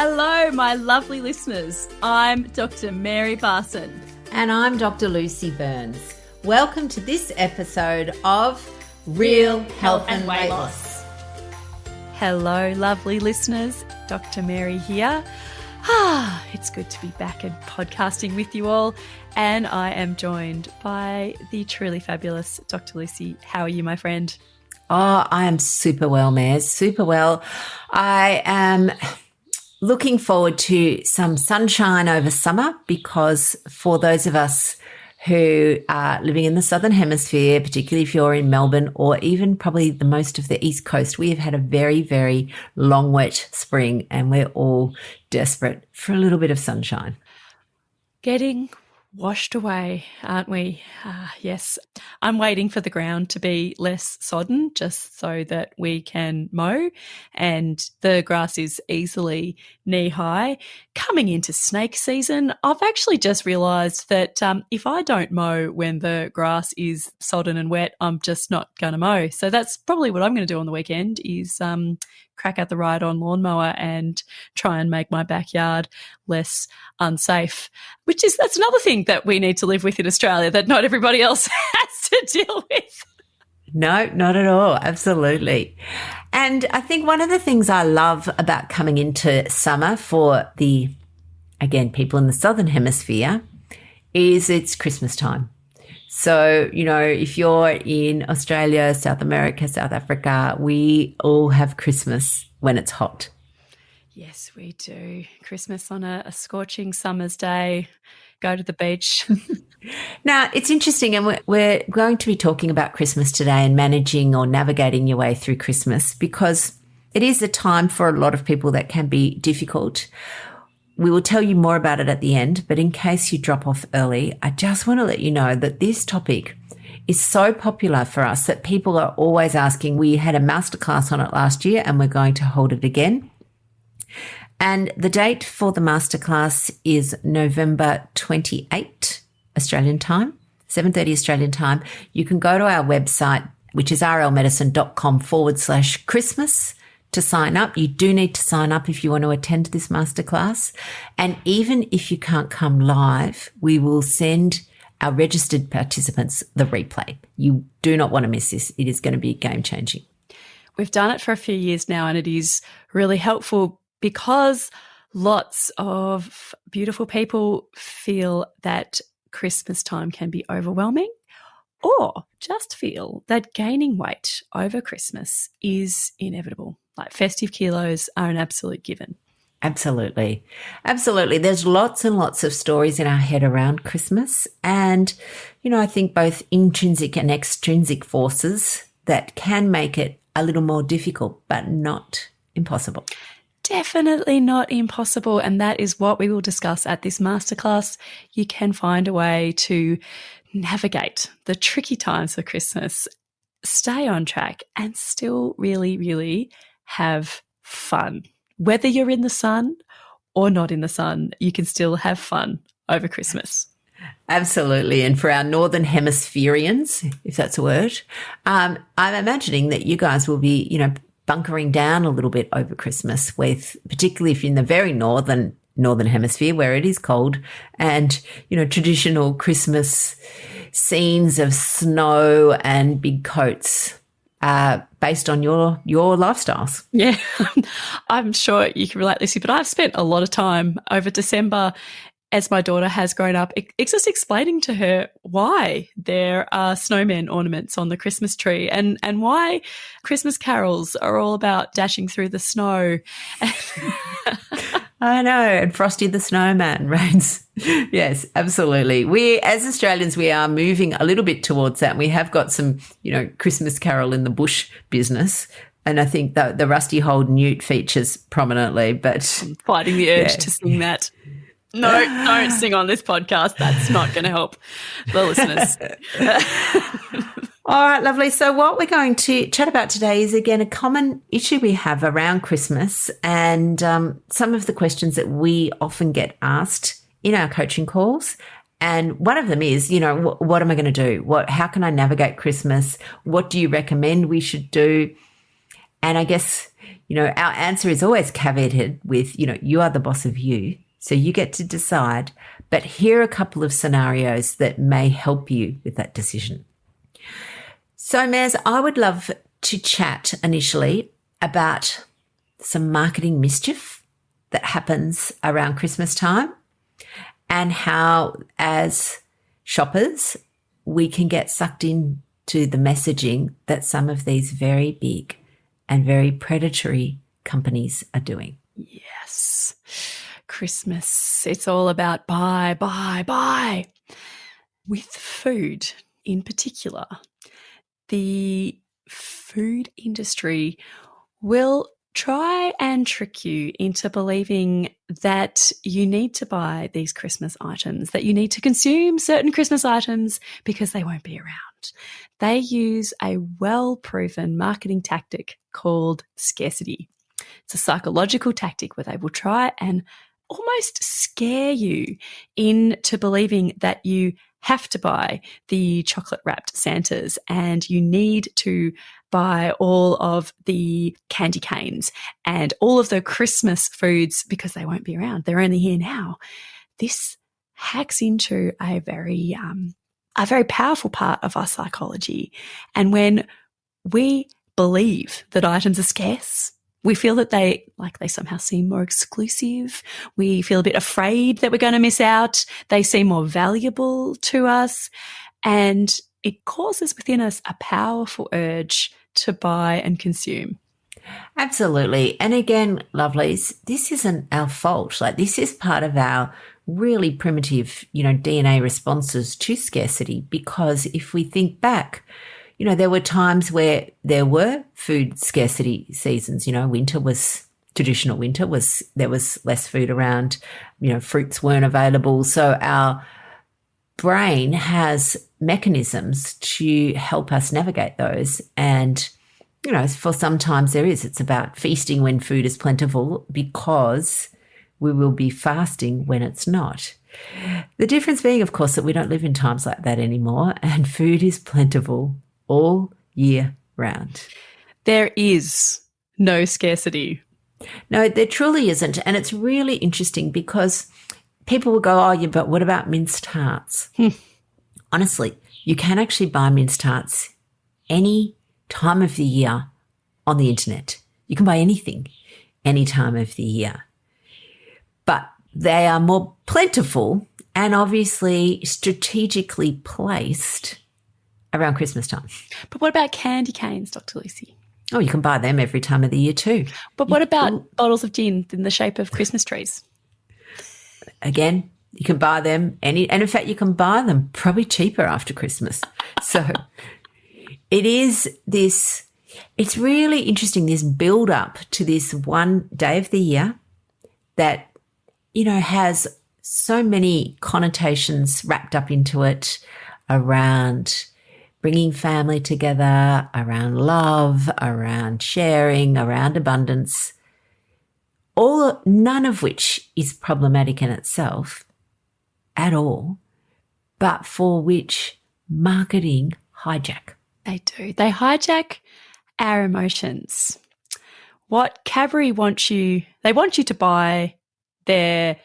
Hello, my lovely listeners. I'm Dr. Mary Barson. And I'm Dr. Lucy Burns. Welcome to this episode of Real Health and Weight Loss. Hello, lovely listeners. Dr. Mary here. It's good to be back and podcasting with you all. And I am joined by the truly fabulous Dr. Lucy. How are you, my friend? Oh, I am super well, Maz. Super well. I am looking forward to some sunshine over summer because for those of us who are living in the Southern Hemisphere, particularly if you're in Melbourne or even probably the most of the East Coast, we have had a very, very long, wet spring and we're all desperate for a little bit of sunshine. Getting washed away, aren't we? Yes. I'm waiting for the ground to be less sodden just so that we can mow, and the grass is easily knee-high. Coming into snake season, I've actually just realised that if I don't mow when the grass is sodden and wet, I'm just not going to mow. So that's probably what I'm going to do on the weekend is crack out the ride-on lawnmower and try and make my backyard less unsafe, that's another thing that we need to live with in Australia that not everybody else has to deal with. No, not at all. Absolutely. And I think one of the things I love about coming into summer for people in the Southern Hemisphere is it's Christmas time. So, if you're in Australia, South America, South Africa, we all have Christmas when it's hot. Yes, we do. Christmas on a scorching summer's day, go to the beach. Now, it's interesting, and we're going to be talking about Christmas today and managing or navigating your way through Christmas because it is a time for a lot of people that can be difficult. We will tell you more about it at the end, but in case you drop off early, I just want to let you know that this topic is so popular for us that people are always asking. We had a masterclass on it last year and we're going to hold it again. And the date for the masterclass is November 28 Australian time, 7:30 Australian time. You can go to our website, which is rlmedicine.com/Christmas to sign up. You do need to sign up if you want to attend this masterclass. And even if you can't come live, we will send our registered participants the replay. You do not want to miss this. It is going to be game changing. We've done it for a few years now and it is really helpful because lots of beautiful people feel that Christmas time can be overwhelming or just feel that gaining weight over Christmas is inevitable. Like festive kilos are an absolute given. Absolutely. Absolutely. There's lots and lots of stories in our head around Christmas. And, I think both intrinsic and extrinsic forces that can make it a little more difficult, but not impossible. Definitely not impossible. And that is what we will discuss at this masterclass. You can find a way to navigate the tricky times of Christmas, stay on track, and still really, really have fun. Whether you're in the sun or not in the sun, you can still have fun over Christmas. Absolutely. And for our Northern Hemispherians, if that's a word, I'm imagining that you guys will be, bunkering down a little bit over Christmas, particularly if you're in the very northern hemisphere where it is cold and, traditional Christmas scenes of snow and big coats based on your lifestyles. Yeah, I'm sure you can relate, Lucy, but I've spent a lot of time over December as my daughter has grown up, it's just explaining to her why there are snowman ornaments on the Christmas tree and why Christmas carols are all about dashing through the snow. I know, and Frosty the Snowman reigns. Yes, absolutely. We, as Australians, we are moving a little bit towards that. And we have got some, Christmas carol in the bush business. And I think the Rusty Hold Newt features prominently. But I'm fighting the urge to sing that. No, don't sing on this podcast. That's not going to help the listeners. All right, lovely. So what we're going to chat about today is, again, a common issue we have around Christmas and some of the questions that we often get asked in our coaching calls. And one of them is, what am I going to do? How can I navigate Christmas? What do you recommend we should do? And I guess, our answer is always caveated with, you are the boss of you, so you get to decide. But here are a couple of scenarios that may help you with that decision. So, Maz, I would love to chat initially about some marketing mischief that happens around Christmas time and how, as shoppers, we can get sucked into the messaging that some of these very big and very predatory companies are doing. Yes. Christmas, it's all about buy, buy, buy. With food in particular, the food industry will try and trick you into believing that you need to buy these Christmas items, that you need to consume certain Christmas items because they won't be around. They use a well-proven marketing tactic called scarcity. It's a psychological tactic where they will try and almost scare you into believing that you have to buy the chocolate wrapped Santas and you need to buy all of the candy canes and all of the Christmas foods because they won't be around. They're only here now. This hacks into a very powerful part of our psychology. And when we believe that items are scarce, we feel that they somehow seem more exclusive. We feel a bit afraid that we're going to miss out. They seem more valuable to us. And it causes within us a powerful urge to buy and consume. Absolutely. And again, lovelies, this isn't our fault. This is part of our really primitive, DNA responses to scarcity, because if we think back, there were times where there were food scarcity seasons. Traditional winter there was less food around, fruits weren't available. So our brain has mechanisms to help us navigate those. And, for sometimes it's about feasting when food is plentiful because we will be fasting when it's not. The difference being, of course, that we don't live in times like that anymore and food is plentiful all year round. There is no scarcity. No, there truly isn't. And it's really interesting because people will go, oh, yeah, but what about minced tarts? Honestly, you can actually buy minced tarts any time of the year on the internet. You can buy anything any time of the year. But they are more plentiful and obviously strategically placed around Christmas time. But what about candy canes, Dr. Lucy? Oh, you can buy them every time of the year too. But what about bottles of gin in the shape of Christmas trees? Again, you can buy them and in fact you can buy them probably cheaper after Christmas. So it's really interesting, this build up to this one day of the year that, has so many connotations wrapped up into it around bringing family together, around love, around sharing, around abundance, none of which is problematic in itself at all, but for which marketing hijack. They do. They hijack our emotions. What Cadbury they want you to buy their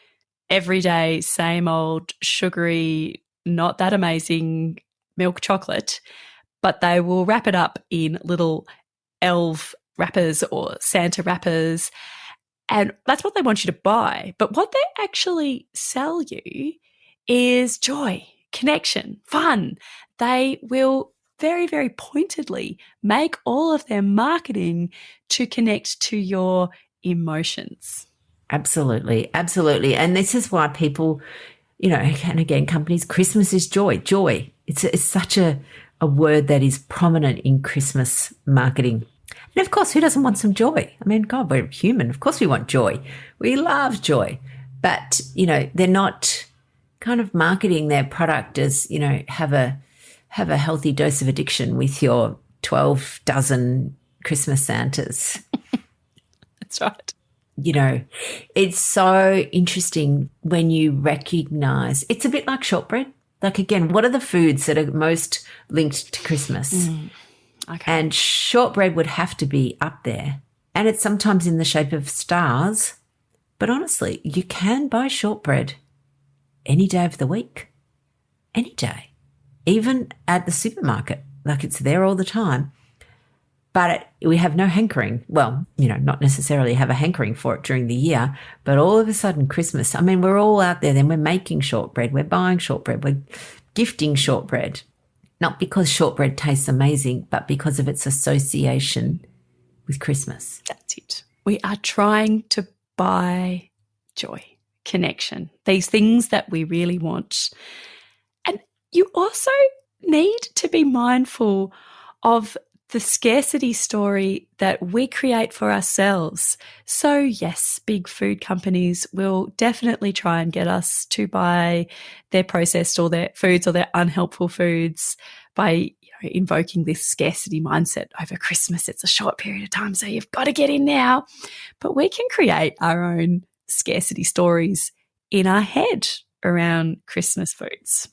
everyday, same old, sugary, not that amazing milk chocolate, but they will wrap it up in little elf wrappers or Santa wrappers. And that's what they want you to buy. But what they actually sell you is joy, connection, fun. They will very, very pointedly make all of their marketing to connect to your emotions. Absolutely. Absolutely. And this is why people, and again, companies, Christmas is joy, joy. It's such a word that is prominent in Christmas marketing. And of course, who doesn't want some joy? I mean, God, we're human. Of course we want joy. We love joy. But, they're not kind of marketing their product as, have a healthy dose of addiction with your 12 dozen Christmas Santas. That's right. It's so interesting when you recognize it's a bit like shortbread. Again, what are the foods that are most linked to Christmas? Okay. And shortbread would have to be up there and it's sometimes in the shape of stars. But honestly, you can buy shortbread any day of the week, any day, even at the supermarket. Like, it's there all the time. But we have no hankering. Well, not necessarily have a hankering for it during the year, but all of a sudden Christmas, I mean, we're all out there then. We're making shortbread. We're buying shortbread. We're gifting shortbread. Not because shortbread tastes amazing, but because of its association with Christmas. That's it. We are trying to buy joy, connection, these things that we really want. And you also need to be mindful of the scarcity story that we create for ourselves. So yes, big food companies will definitely try and get us to buy their processed or their foods or their unhelpful foods by invoking this scarcity mindset. Over Christmas, it's a short period of time, so you've got to get in now. But we can create our own scarcity stories in our head around Christmas foods.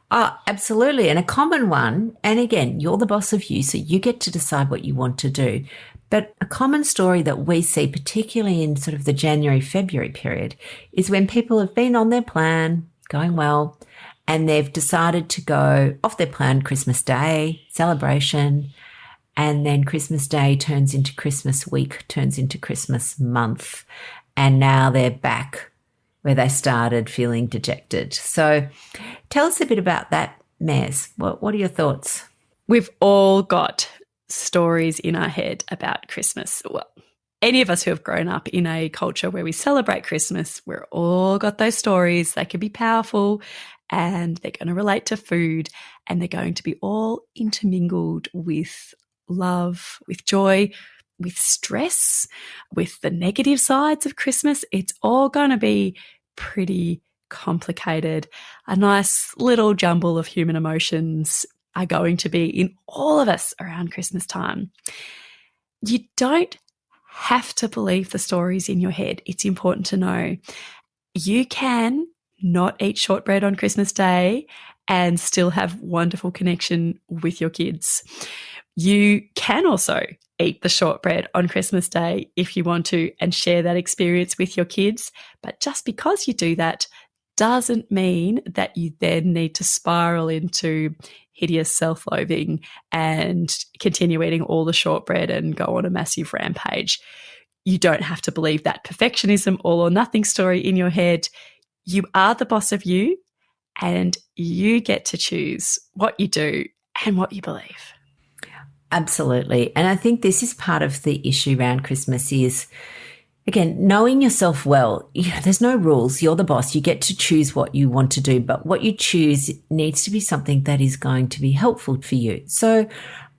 Oh, absolutely. And a common one, and again, you're the boss of you, so you get to decide what you want to do. But a common story that we see, particularly in sort of the January, February period, is when people have been on their plan, going well, and they've decided to go off their plan Christmas Day, celebration, and then Christmas Day turns into Christmas week, turns into Christmas month, and now they're back where they started feeling dejected. So tell us a bit about that, Maz. What are your thoughts? We've all got stories in our head about Christmas. Well, any of us who have grown up in a culture where we celebrate Christmas, we're all got those stories. They can be powerful and they're going to relate to food, and they're going to be all intermingled with love, with joy, with stress, with the negative sides of Christmas. It's all going to be pretty complicated. A nice little jumble of human emotions are going to be in all of us around Christmas time. You don't have to believe the stories in your head. It's important to know you can not eat shortbread on Christmas Day and still have wonderful connection with your kids. You can also eat the shortbread on Christmas Day if you want to and share that experience with your kids. But just because you do that doesn't mean that you then need to spiral into hideous self-loathing and continue eating all the shortbread and go on a massive rampage. You don't have to believe that perfectionism all or nothing story in your head. You are the boss of you, and you get to choose what you do and what you believe. Absolutely. And I think this is part of the issue around Christmas is, again, knowing yourself well. There's no rules. You're the boss. You get to choose what you want to do, but what you choose needs to be something that is going to be helpful for you. So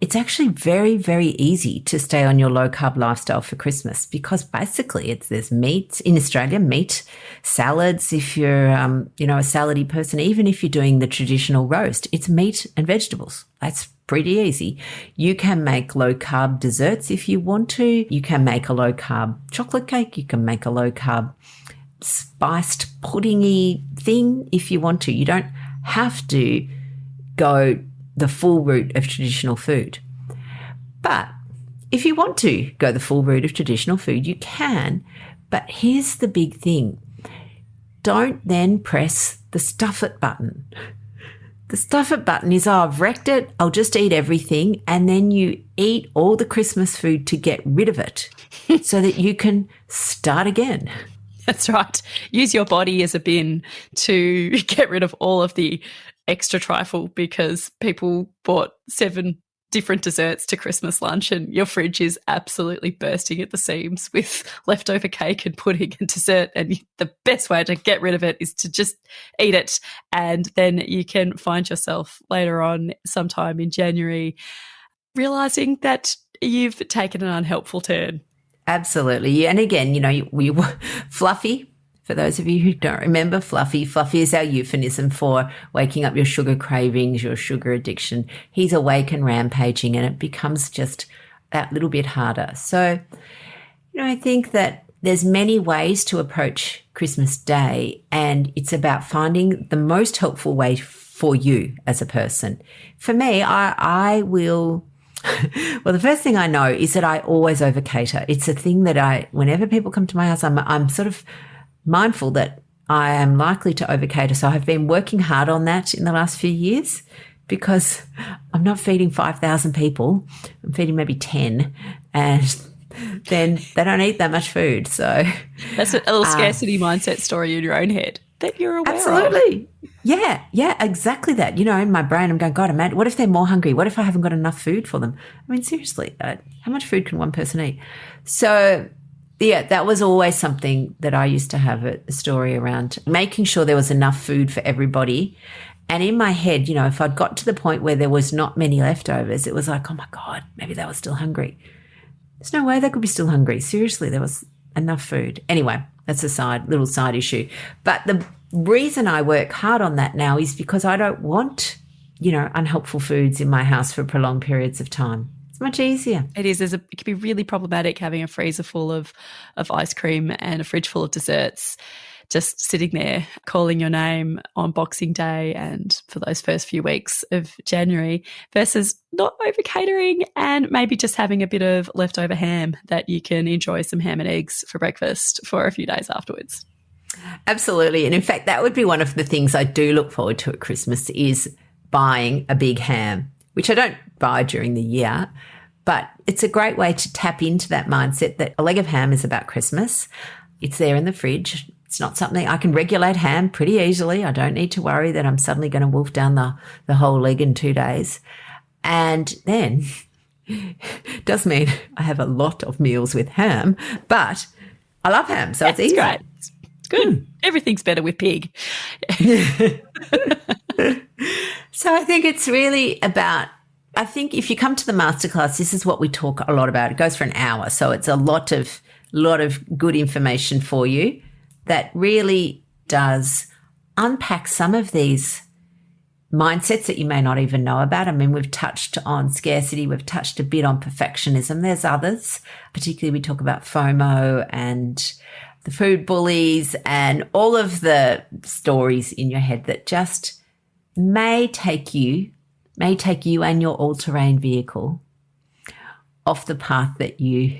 it's actually very, very easy to stay on your low carb lifestyle for Christmas because basically there's meat in Australia, meat, salads. If you're, a salady person, even if you're doing the traditional roast, it's meat and vegetables. That's pretty easy. You can make low carb desserts if you want to. You can make a low carb chocolate cake. You can make a low carb spiced puddingy thing if you want to. You don't have to go the full route of traditional food. But if you want to go the full route of traditional food, you can. But here's the big thing. Don't then press the stuff it button. The stuff it button is, I've wrecked it, I'll just eat everything, and then you eat all the Christmas food to get rid of it so that you can start again. That's right. Use your body as a bin to get rid of all of the extra trifle because people bought 7 different desserts to Christmas lunch and your fridge is absolutely bursting at the seams with leftover cake and pudding and dessert, and the best way to get rid of it is to just eat it, and then you can find yourself later on sometime in January realising that you've taken an unhelpful turn. Absolutely. And again, we fluffy. For those of you who don't remember, fluffy is our euphemism for waking up your sugar cravings, your sugar addiction. He's awake and rampaging, and it becomes just that little bit harder. So, I think that there's many ways to approach Christmas Day, and it's about finding the most helpful way for you as a person. For me, I will Well, the first thing I know is that I always over-cater. It's a thing that whenever people come to my house, I'm sort of mindful that I am likely to over-cater. So I've been working hard on that in the last few years because I'm not feeding 5,000 people. I'm feeding maybe 10, and then they don't eat that much food. So that's a little scarcity mindset story in your own head that you're aware of. Absolutely. Yeah, exactly that. In my brain, I'm going, God, what if they're more hungry? What if I haven't got enough food for them? I mean, seriously, how much food can one person eat? So, yeah, that was always something that I used to have a story around, making sure there was enough food for everybody. And in my head, if I'd got to the point where there was not many leftovers, it was like, oh my God, maybe they were still hungry. There's no way they could be still hungry. Seriously, there was enough food. Anyway, that's a little side issue. But the reason I work hard on that now is because I don't want, unhelpful foods in my house for prolonged periods of time. It's much easier. It is. It can be really problematic having a freezer full of ice cream and a fridge full of desserts just sitting there calling your name on Boxing Day and for those first few weeks of January versus not over catering and maybe just having a bit of leftover ham that you can enjoy some ham and eggs for breakfast for a few days afterwards. Absolutely. And in fact, that would be one of the things I do look forward to at Christmas is buying a big ham, which I don't buy during the year, but it's a great way to tap into that mindset that a leg of ham is about Christmas. It's there in the fridge. It's not something I can regulate ham pretty easily. I don't need to worry that I'm suddenly going to wolf down the whole leg in 2 days. And then it does mean I have a lot of meals with ham, but I love ham, so it's easy. Great. It's good. Everything's better with pig. So I think it's really about, I think if you come to the masterclass, this is what we talk a lot about. It goes for an hour, so it's a lot of good information for you that really does unpack some of these mindsets that you may not even know about. I mean, we've touched on scarcity. We've touched a bit on perfectionism. There's others, particularly we talk about FOMO and the food bullies and all of the stories in your head that just may take you and your all-terrain vehicle off the path that you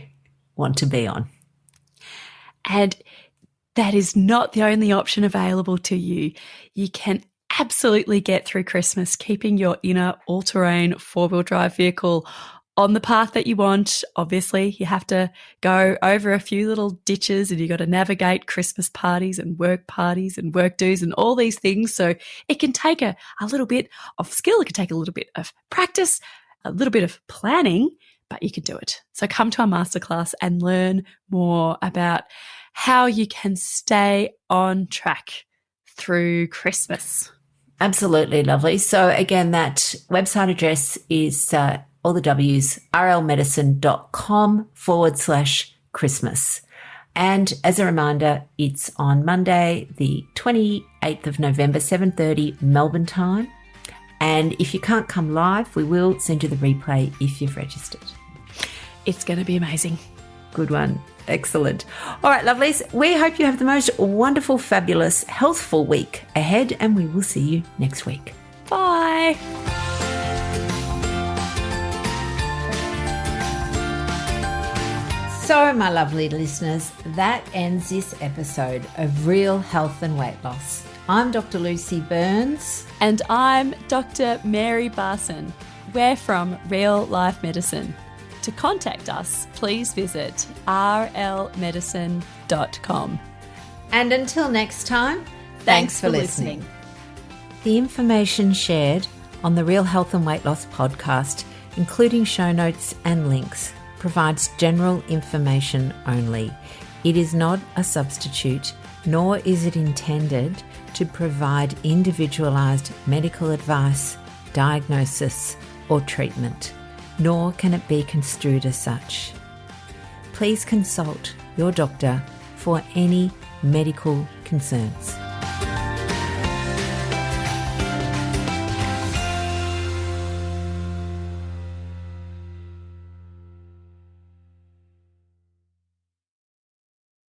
want to be on. And that is not the only option available to you. You can absolutely get through Christmas keeping your inner all-terrain four-wheel drive vehicle on the path that you want. Obviously, you have to go over a few little ditches and you've got to navigate Christmas parties and work do's and all these things. So it can take a little bit of skill. It can take a little bit of practice, a little bit of planning, but you can do it. So come to our masterclass and learn more about how you can stay on track through Christmas. Absolutely lovely. So again, that website address is all the W's, rlmedicine.com/Christmas. And as a reminder, it's on Monday, the 28th of November, 7:30 Melbourne time. And if you can't come live, we will send you the replay if you've registered. It's going to be amazing. Good one. Excellent. All right, lovelies. We hope you have the most wonderful, fabulous, healthful week ahead, and we will see you next week. Bye. So, my lovely listeners, that ends this episode of Real Health and Weight Loss. I'm Dr. Lucy Burns. And I'm Dr. Mary Barson. We're from Real Life Medicine. To contact us, please visit rlmedicine.com. And until next time, thanks for listening. The information shared on the Real Health and Weight Loss podcast, including show notes and links, provides general information only. It is not a substitute, nor is it intended to provide individualized medical advice, diagnosis, or treatment, nor can it be construed as such. Please consult your doctor for any medical concerns.